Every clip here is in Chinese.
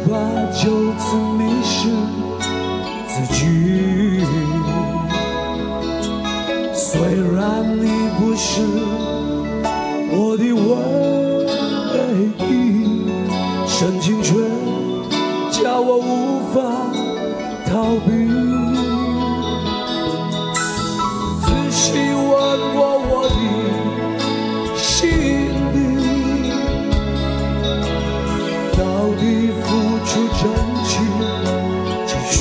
怕就此迷失自己。虽然你不是我的唯一，深情却叫我无法逃避。仔细问过我的心里，到底付出真情几许？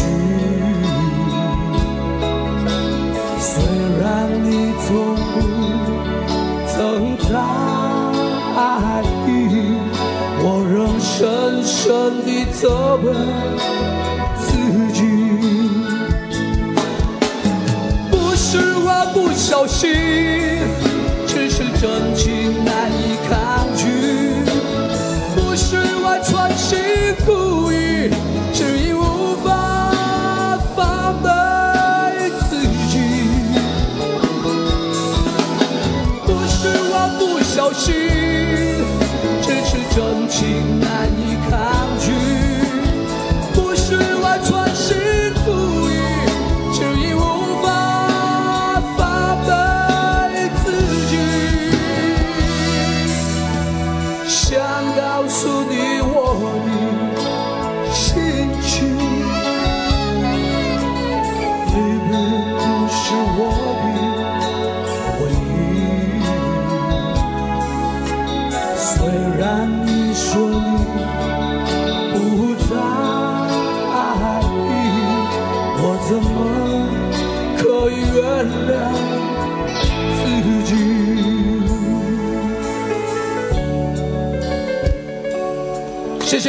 虽然你从不曾在意，我仍深深地责备自己。不是我不小心，只是真情难以抗拒。不是我存心故意，只因无法防备自己。不是我不小心，只是真情难以抗拒。不是我存心故意，只因无法防备自己。想告诉你我的心情，你并不是我的唯一。虽然你说你不在意，我怎么可以原谅自己？谢谢。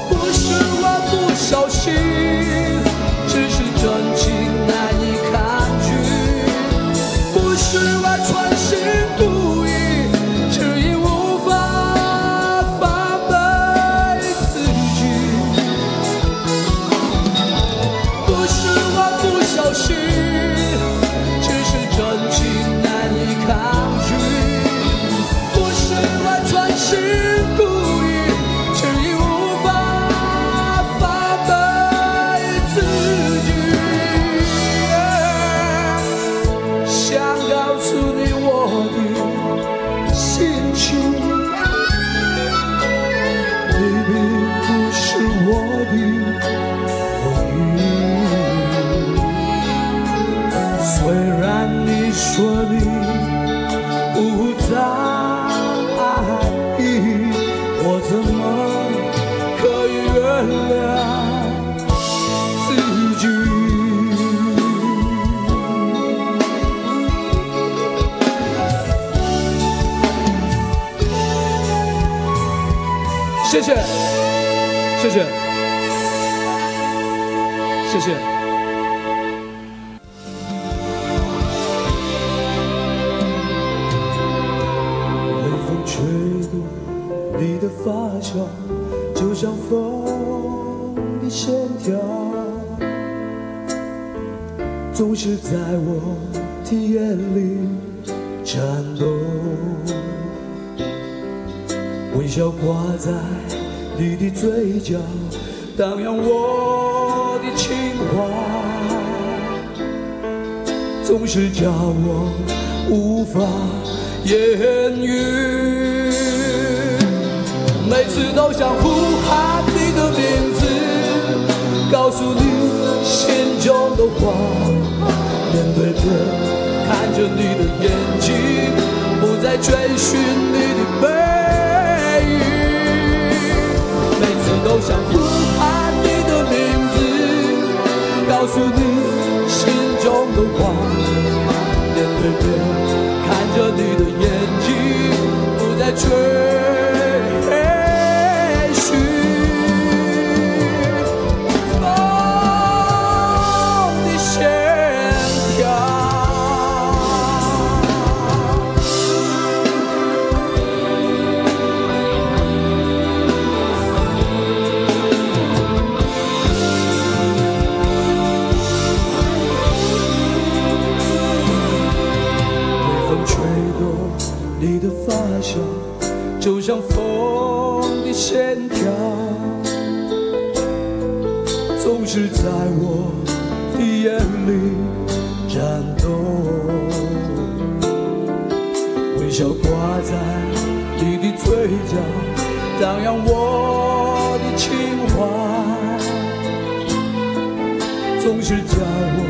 不是我不小心，只是真情难以抗拒。不是我存心故意，只因无法防备自己。不是我不小心，只是真情难以抗拒。不是我存心故意，只因无法防备自己。想告诉你我的心情，你并不是我的唯一。虽然你说你不在意，我怎么可以原谅自己？谢谢，谢谢，谢谢。微风吹动你的发梢，就像风的线条，总是在我的眼里颤抖。微笑挂在你的嘴角，荡漾我的情怀，总是叫我无法言语。每次都想呼喊你的名字，告诉你心中的话，面对面看着你的眼睛，不再追寻你的背影。每次都想呼喊你的名字，告诉你心中的话，面对面看着你的眼睛，不再追寻。风的线是在我的眼里颤抖，微笑挂在你的嘴角，荡漾我的情怀，总是叫我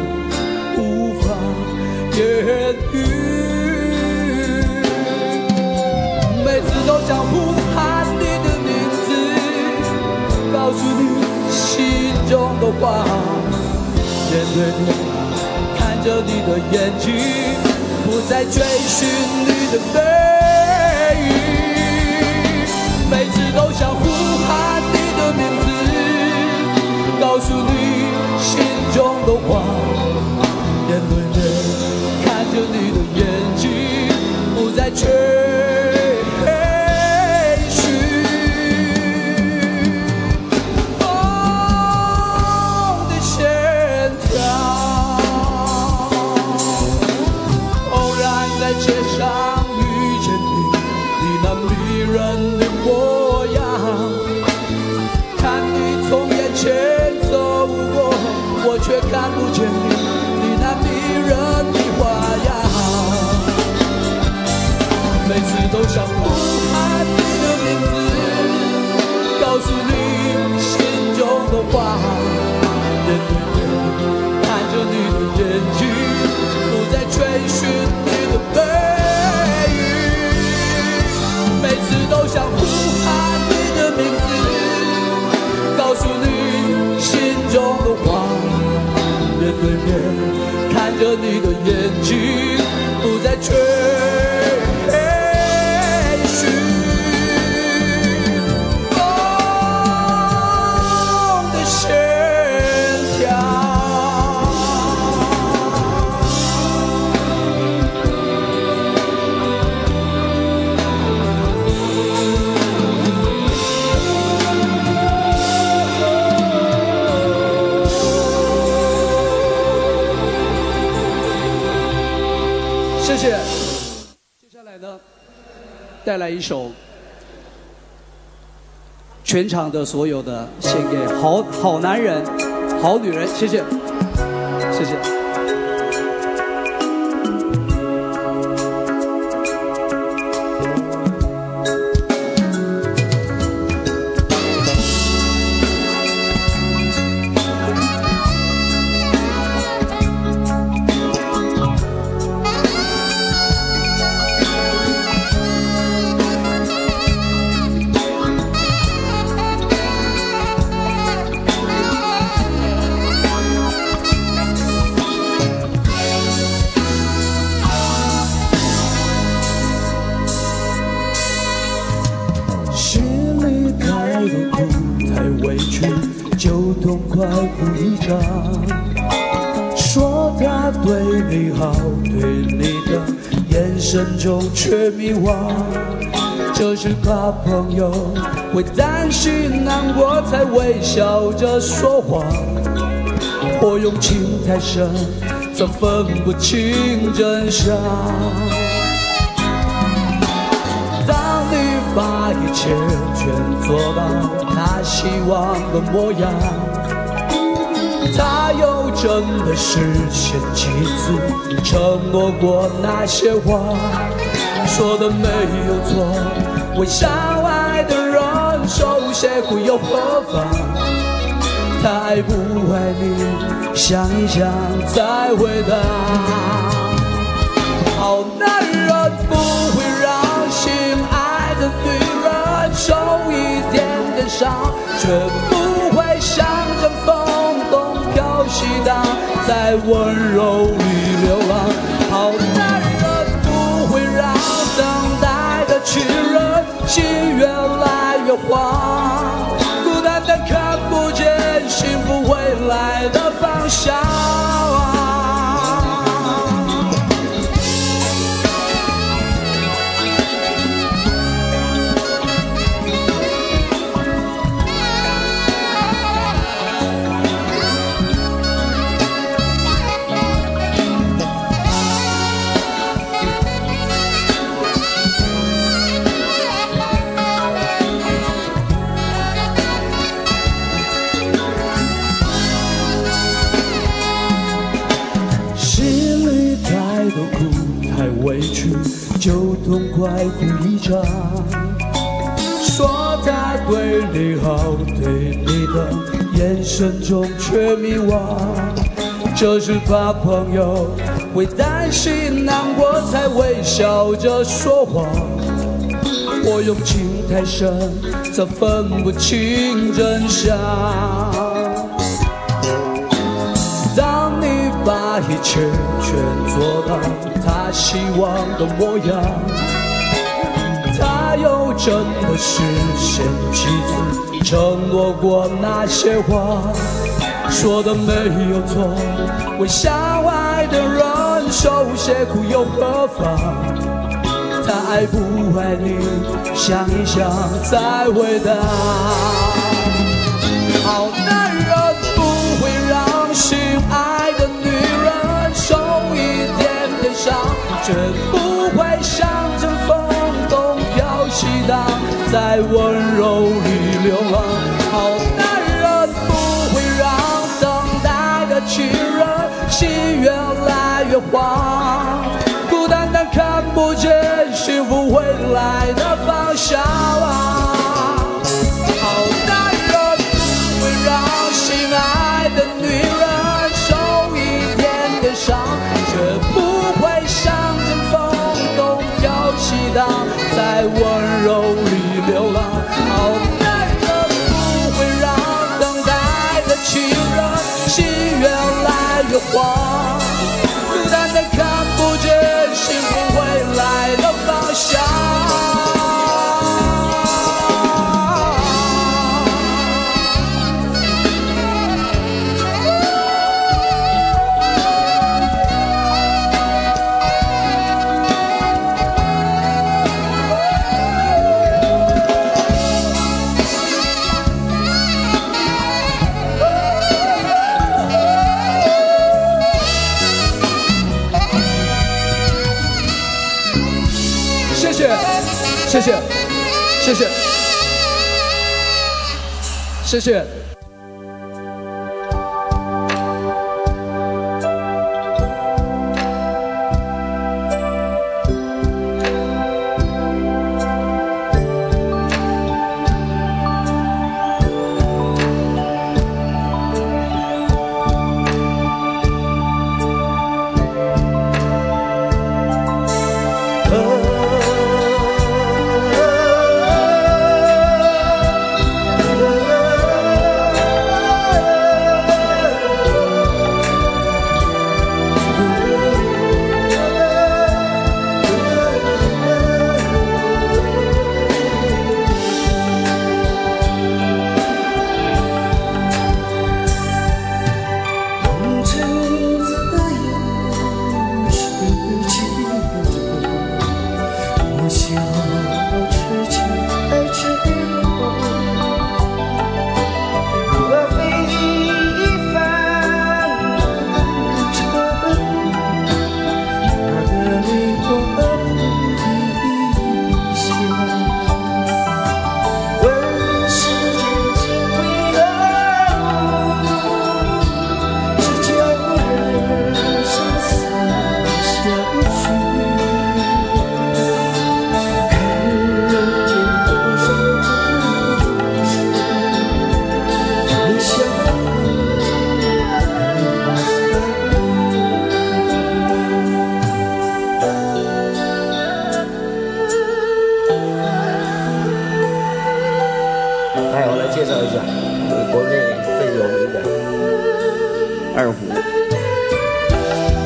无法言语，每次都想呼喊你的名字，告诉你心中的话，面对面看着你的眼睛，不再追寻你的背影，每次都想呼喊你的名字，告诉你心中的话，面对面看着你的眼睛，不再追街上遇见你，你那迷人的模样，看你从眼前走过，我却看不见你那迷人的花样。每次都想呼喊你的名字，告诉你心中的话，面对面看着你的眼睛，不再追寻你的背影，每次都想呼喊你的名字，告诉你心中的话，面对面看着你的眼睛，不再追寻风的线条。谢谢。接下来呢，带来一首全场的所有的献给好男人、好女人，谢谢，谢谢。就痛快哭一场，说他对你好，对你的眼神中却迷惘，就是怕朋友会担心难过，才微笑着说谎。或用情太深，则分不清真相。当你把一切全做到他希望的模样，他又真的实现几次承诺过那些话，说的没有错，为相爱的人受些苦又何妨？他爱不爱你，想一想再回答。好男人不会让心爱的女人受一点点伤，绝不会像阵风东飘西荡，在温柔里流浪。好男人不会让等待的情人心越来越慌，孤单的看不见幸福未来的方向。就痛快哭一场。说他对你好，对你的眼神中却迷惘，就是怕朋友会担心难过，才微笑着说谎。我用情太深，才分不清真相。当你把一切全做到他希望的模样，他又真的实现妻子承诺过那些话，说的没有错。为相爱的人受些苦又何妨？他爱不爱你，想一想再回答。好男人不会让心爱的女人受一点点伤，绝不会像阵风东飘西荡，在温柔里流浪。好男人不会让等待的情人心越来越慌，孤单单看不见幸福未来的方向。好男人不会让心爱的女人受一点点伤，却不会像阵风东飘西荡，在温柔里流浪。好男人不会让等待的情人心越来越慌，孤单单看不见幸福未来的方向。谢谢，谢谢，谢谢。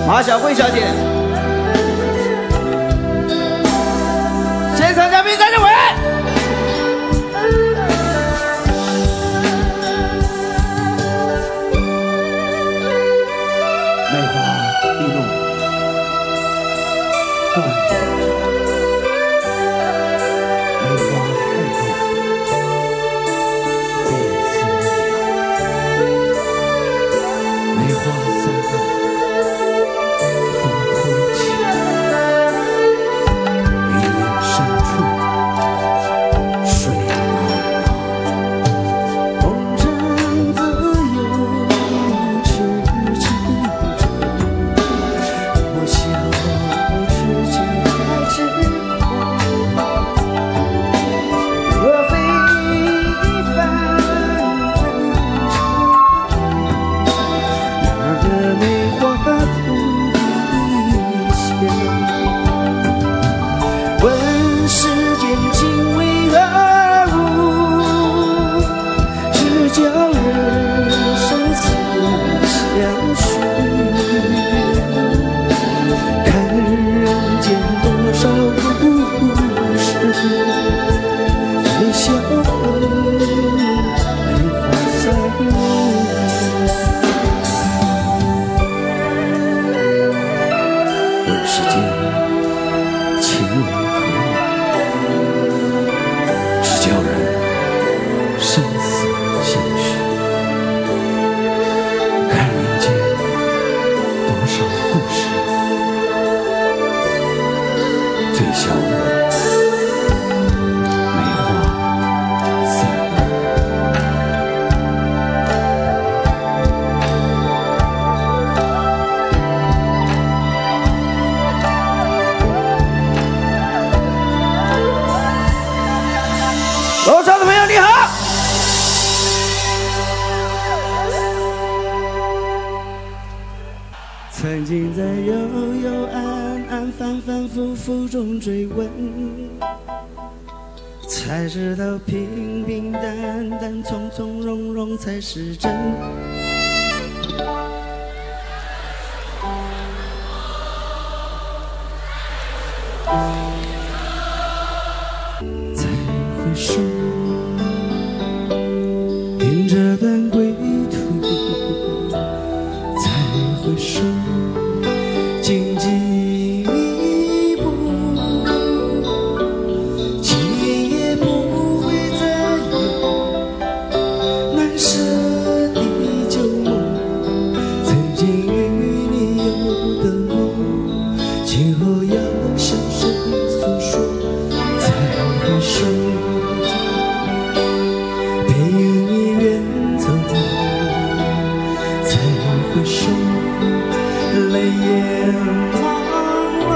马小慧小姐，现场嘉宾张志伟，梅花易怒，断梅花太苦，被思量，梅花三瓣。风叫人生死相许。看人间多少故事，最笑梅花三月。问世间情为何物，只叫人生死相许。看人间多少故事，最笑梅花三月。楼上的朋友你好，曾经在幽幽暗暗反反复复中追问，才知道平平淡淡从从容容才是真。再回首，凭这段归途，再回首，荆棘密布，今夜不会再有难舍的旧梦。曾经与你有的梦，今后要向谁诉说？再回首，背影已远走，再回首，泪眼朦胧，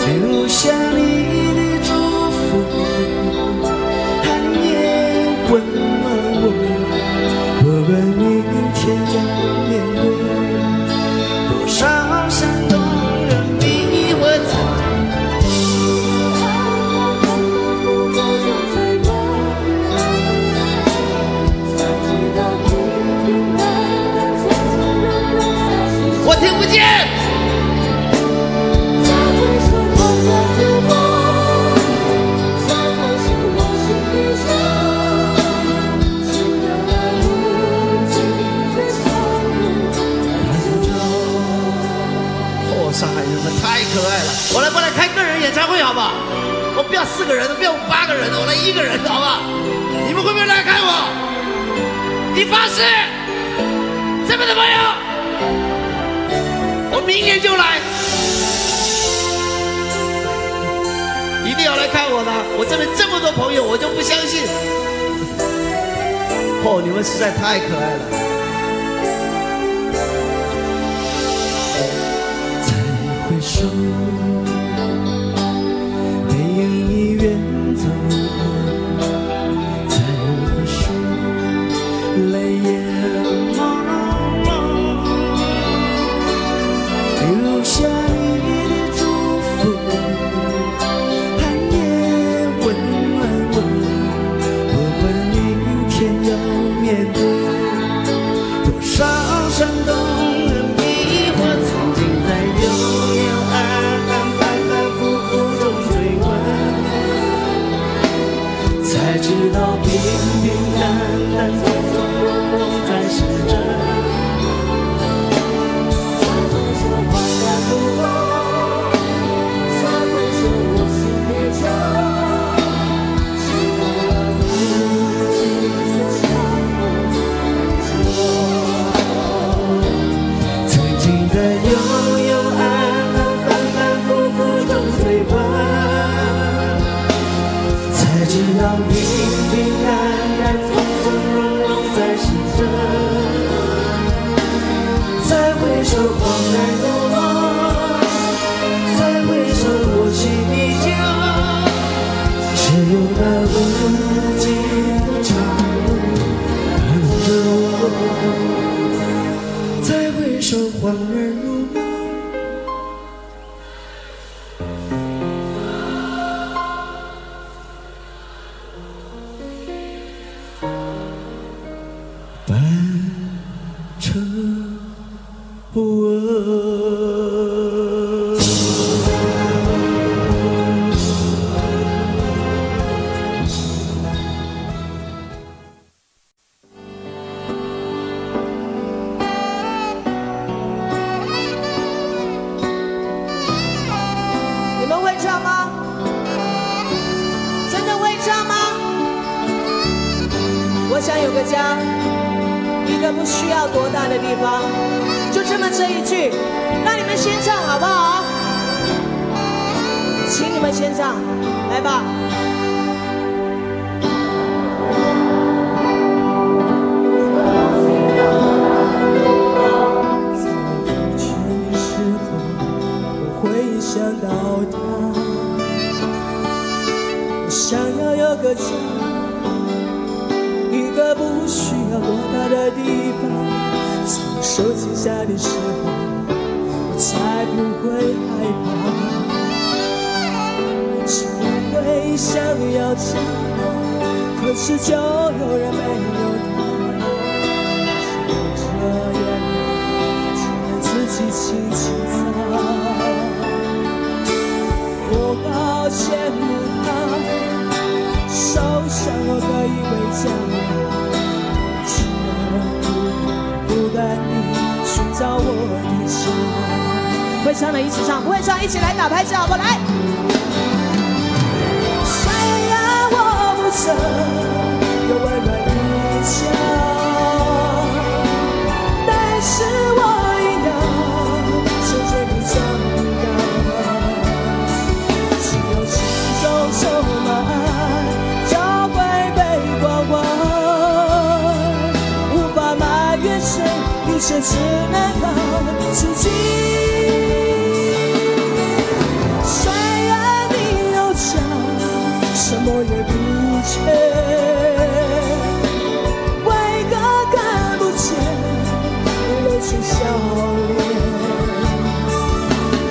留下你的祝福，寒夜温暖我。不管明天要面对多少山动人迷惑在。我听不见。哦，上海人们太可爱了！我来开个人演唱会好不好？我不要4个人的，不要8个人的，我来1个人的好不好？你们会不会来看我？你发誓？这边的朋友，我明年就来，一定要来看我的。我这边这么多朋友，我就不相信。哦，你们实在太可爱了。再回首，背影已远走，再回首，泪眼朦胧，留下你的祝福，寒夜温暖我。不管明天要面对多少山动人迷惑，曾经在幽幽暗暗反反复复中追问，才知道平平淡淡从从容容才是真。曾经在幽幽暗暗反反复复中追问，才知道平平淡淡从从容容才是真。再回首恍然如梦，再回首我心依旧，只有那无尽的长路等着我。再回首恍然如梦。沉不稳。你们会唱吗？真的会唱吗？我想有个家，一个不需要多大的地方，就这么这一句，让你们先唱好不好？请你们先唱，来吧。想到他，我想要有个家，一个不需要多大的地方。从手机下的时候，我才不会害怕。只会想要家，可是就有人没有他。是我这样，只能自己轻轻擦。我好羡慕他，受伤后可以回家，只能孤单地寻找我的家。会唱的一起唱，不会唱一起来打拍子好不好？来。虽然我不曾有温暖的家，但是我一样牵着你长大。充满爱就会被关怀，无法埋怨谁，一切只能靠自己。虽然你有家，什么也不缺，为何看不见你露出笑脸？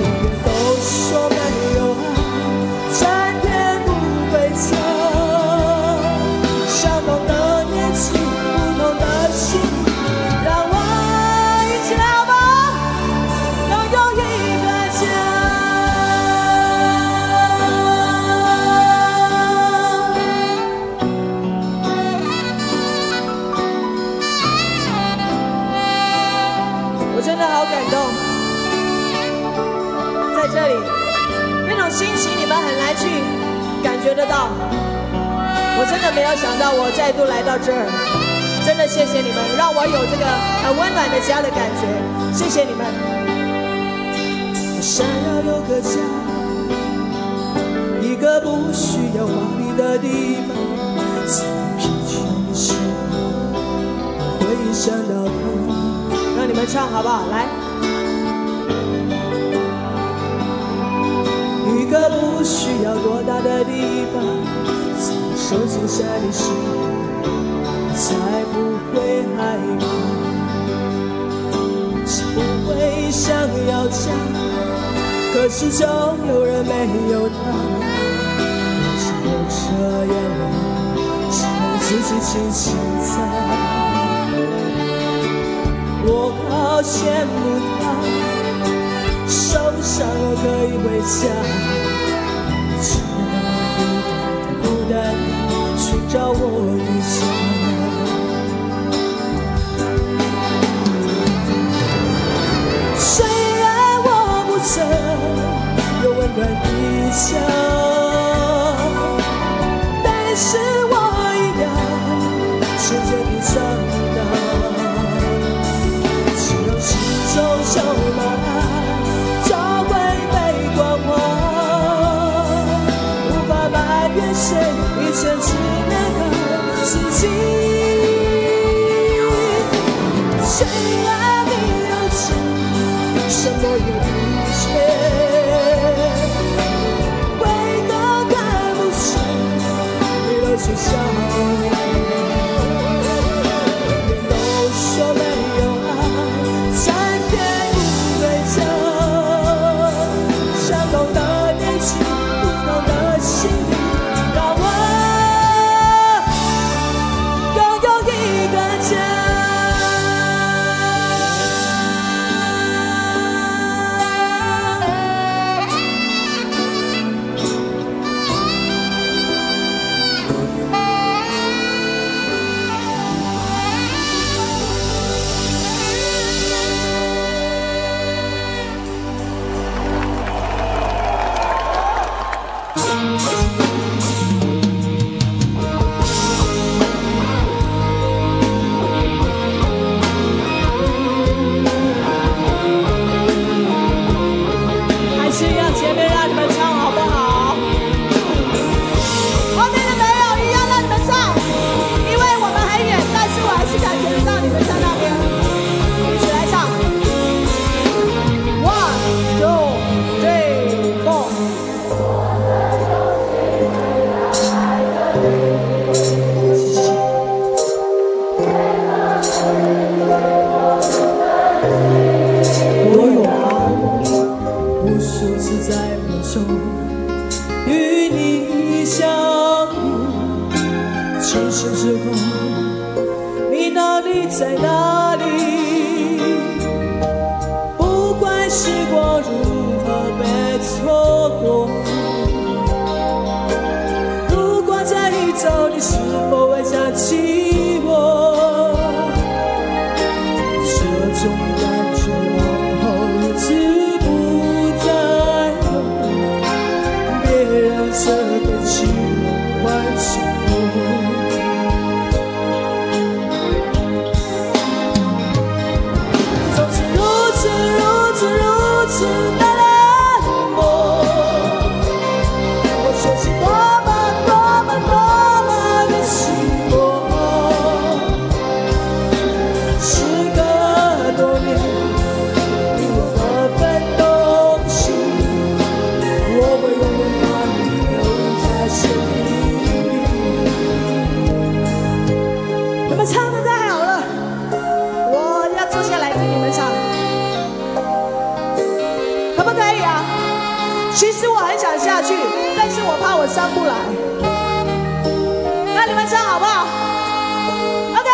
永远都说没有爱。相同的年纪，不同的心，让我一起来好不好？拥有一个家。我真的好感动，在这里，那种心情你们很难去感觉得到。我真的没有想到我再度来到这儿，真的谢谢你们，让我有这个很温暖的家的感觉，谢谢你们。我想要有个家，一个不需要华丽的地方。在疲倦的时候，我会想到他。让你们唱好不好？来。一个不需要多大的地方。手紧下的时候，才不会害怕，只会想要家，可是总有人没有他。只有这样，只能自己轻轻擦。我好羡慕他，受伤了可以回家。寻找我的家，虽然我不曾有温暖的家，但是我一样牵着你长大。只要心中充满爱，就会被关怀，无法埋怨谁，一切只能靠自己。虽然你有钱，什么也不缺，为何看不见你露出笑脸？人都说没有爱，才变不回家。你在哪里？不管时光如何被错过，如果再走，你是否会想起我？这种感觉往后日子不再有，别让这份情唤起我。如此的冷漠，我说起多么的寂寞。时隔多年，你我各分东西，我会永远把你留在心里。你们唱得太好了，我要坐下来听你们唱。可不可以啊？其实我很想下去，但是我怕我上不来。那你们唱好不好 ？OK。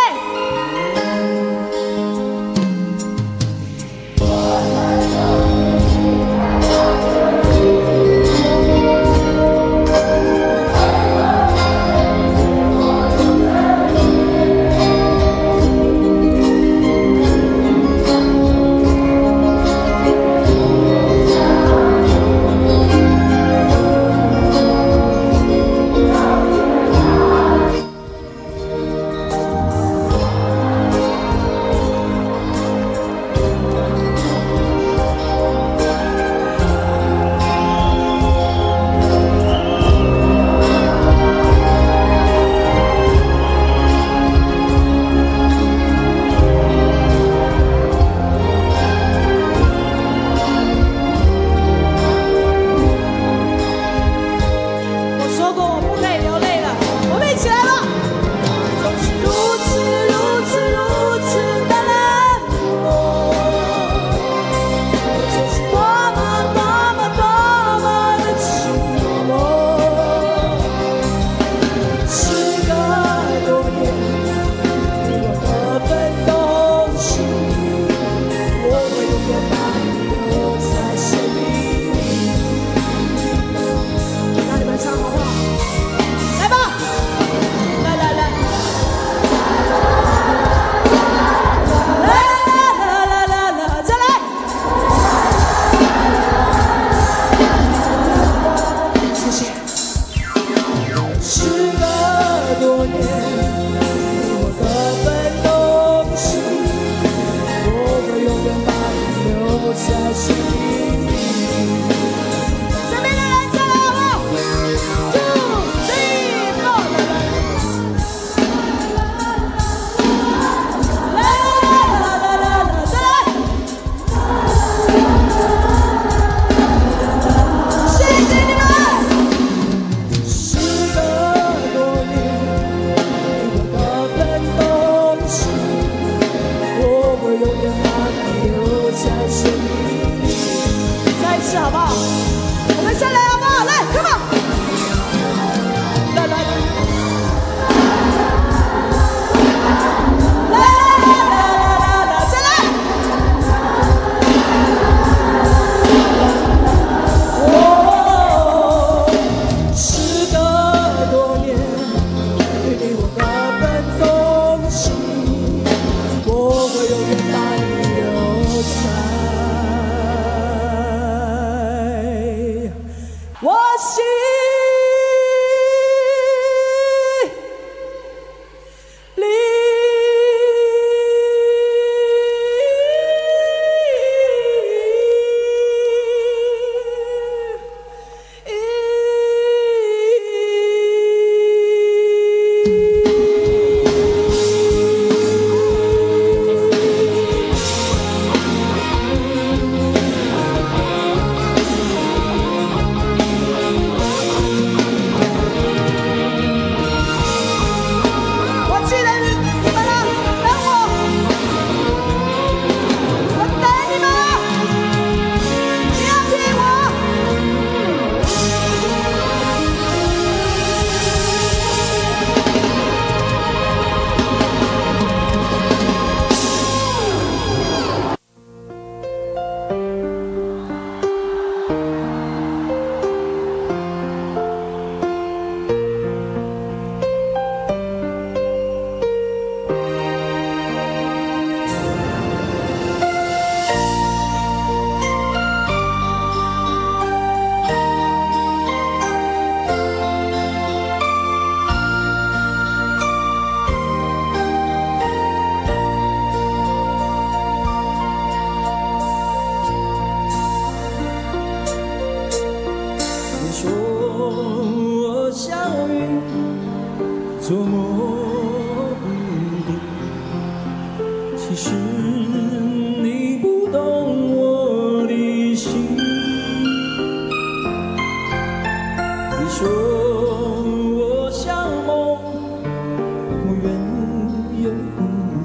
有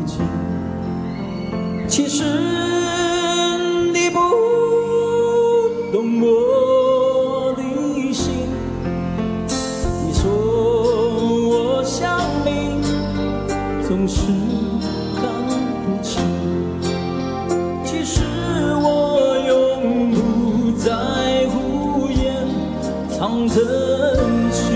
情。其实你不懂我的心，你说我想你，总是看不清。其实我永不在乎言藏真情。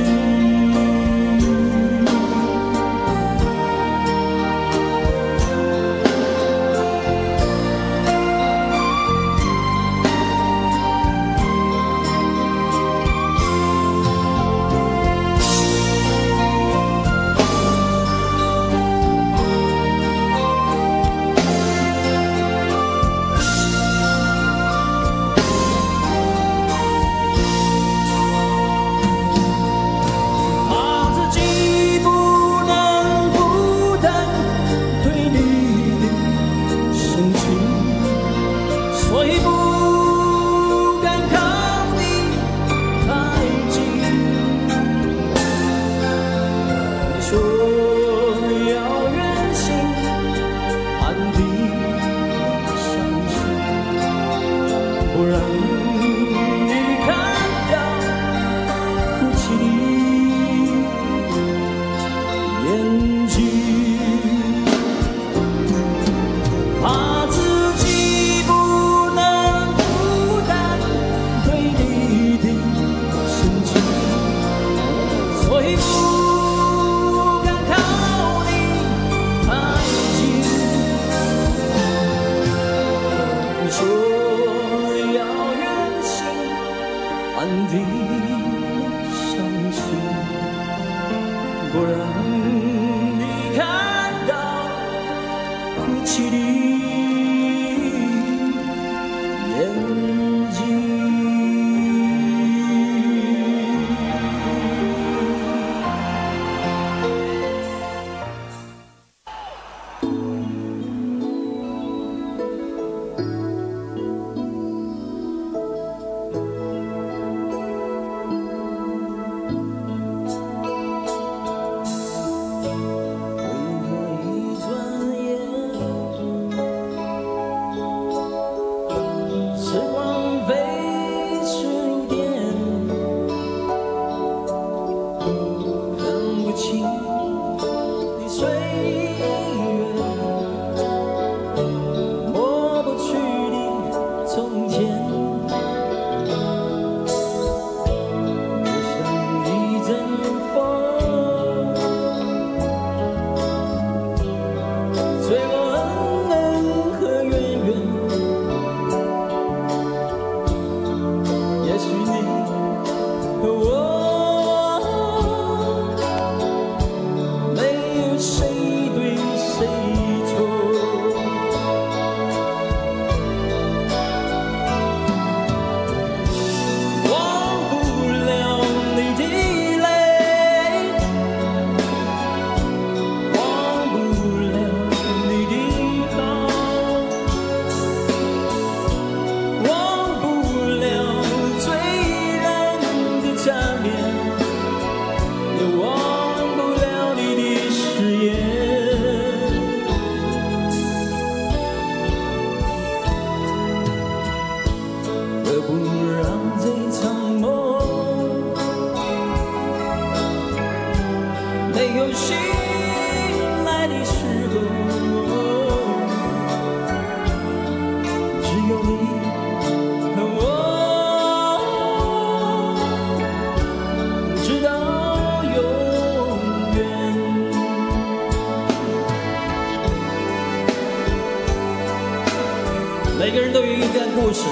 每个人都有一段故事，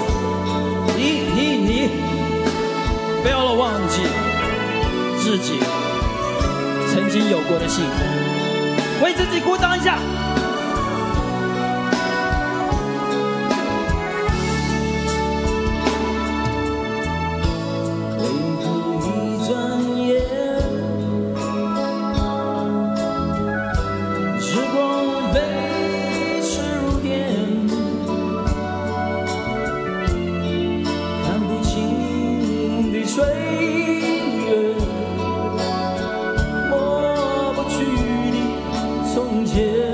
你，不要忘记自己曾经有过的幸福，为自己鼓掌一下。岁月抹不去的从前。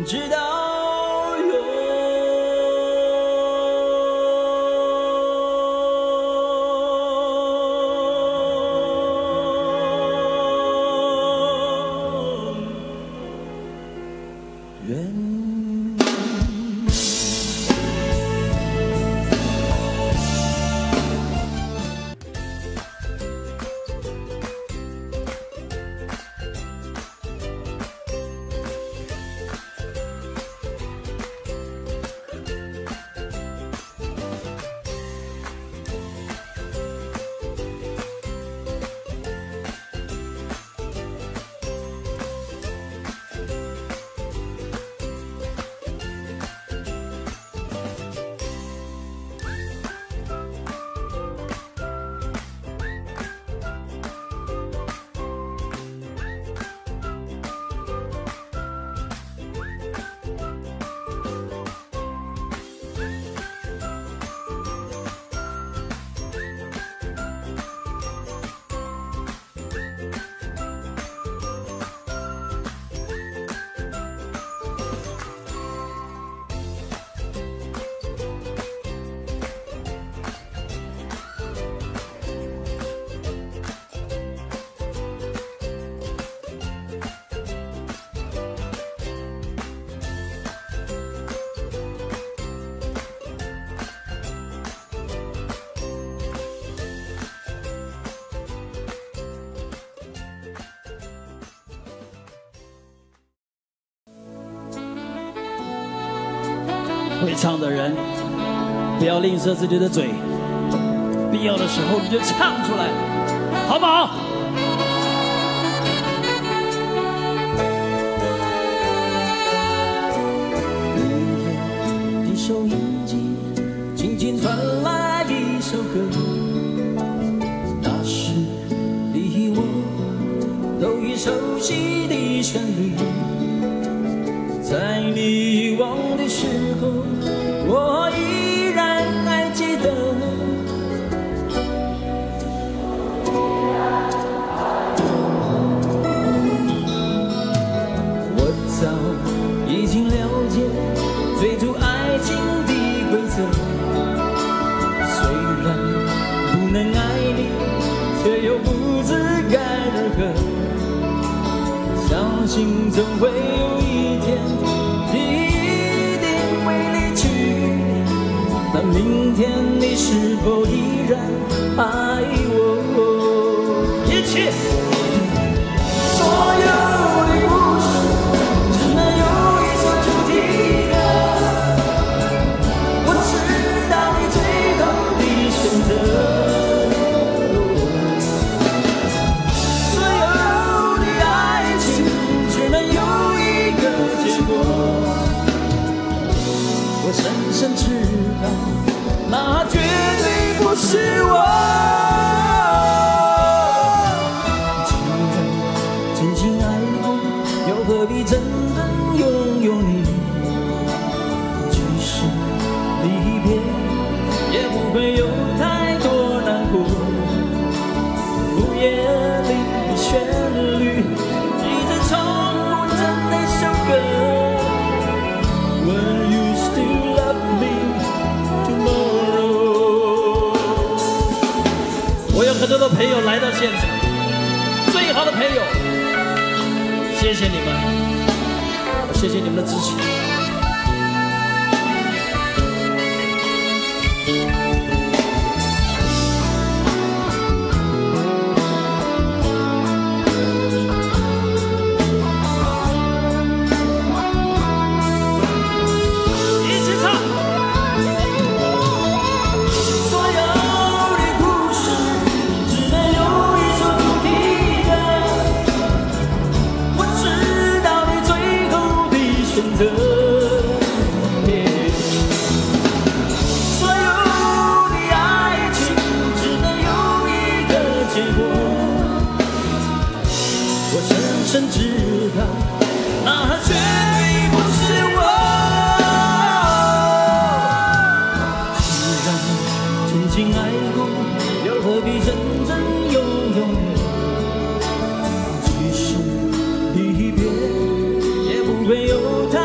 直到永远。会唱的人，不要吝啬自己的嘴，必要的时候你就唱出来，好不好？的收音机轻轻传来一首歌，那是你我都已熟悉的旋律，在你遗忘的时候，我依然还记得。我早已经了解追逐爱情的规则，虽然不能爱你，却又不知该如何。相信总会有一天，你一定会离去。但明天你是否依然爱我？一起，所有的故事只能有一首主题歌。我知道你最后的选择。我深深知道，那绝对不是我。既然真心爱过，又何必真正拥有你？即使离别，也不会有太多难过。午夜里的旋律，一直重复着那首歌。Will you still love me tomorrow？ 我有很多的朋友来到现场，最好的朋友，谢谢你们，谢谢你们的支持。深知道，那绝对不是我。既然曾经爱过，又何必真正拥有你？即使离别，也不会有太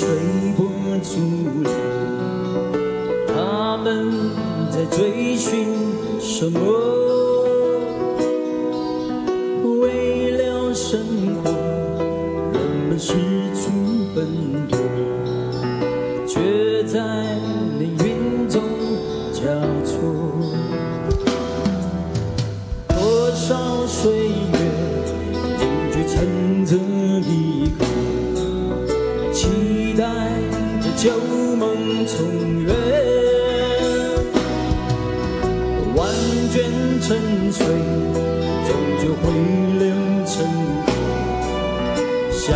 吹波逐流，他们在追寻什么？为了生活，人们四处奔波，却在命运中交错。多少岁月凝聚成这一刻，期待着旧梦重圆。万卷沉睡，终究会流成河，像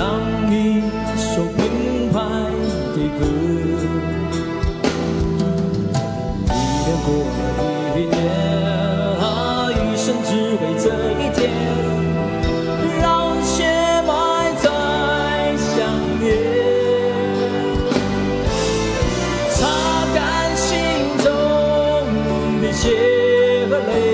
一首澎湃的歌。一年过了一年，一生只为这一天，让血脉再相连，擦干心中的血和泪。